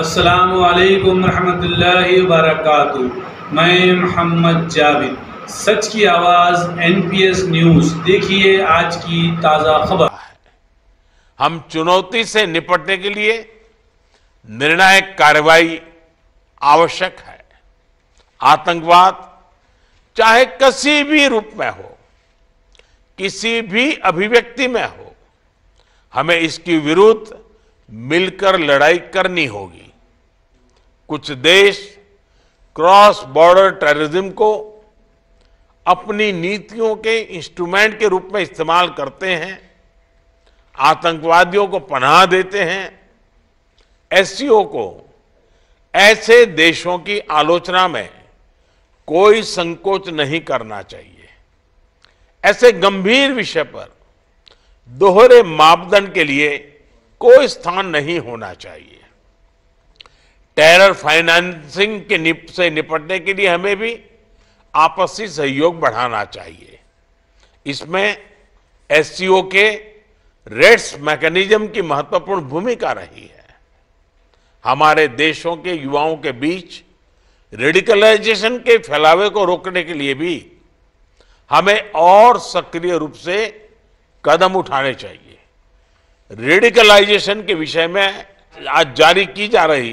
अस्सलामु अलैकुम रहमतुल्लाहि व बरकातुहू। मैं मोहम्मद जावेद, सच की आवाज़ NPS न्यूज़। देखिए आज की ताज़ा खबर। हम चुनौती से निपटने के लिए निर्णायक कार्रवाई आवश्यक है। आतंकवाद चाहे किसी भी रूप में हो, किसी भी अभिव्यक्ति में हो, हमें इसके विरुद्ध मिलकर लड़ाई करनी होगी। कुछ देश क्रॉस बॉर्डर टेररिज्म को अपनी नीतियों के इंस्ट्रूमेंट के रूप में इस्तेमाल करते हैं, आतंकवादियों को पनाह देते हैं। SCO को ऐसे देशों की आलोचना में कोई संकोच नहीं करना चाहिए। ऐसे गंभीर विषय पर दोहरे मापदंड के लिए कोई स्थान नहीं होना चाहिए। टेरर फाइनेंसिंग से निपटने के लिए हमें भी आपसी सहयोग बढ़ाना चाहिए। इसमें SCO के रेड्स मैकेनिज्म की महत्वपूर्ण भूमिका रही है। हमारे देशों के युवाओं के बीच रेडिकलाइजेशन के फैलावे को रोकने के लिए भी हमें और सक्रिय रूप से कदम उठाने चाहिए। रेडिकलाइजेशन के विषय में आज जारी की जा रही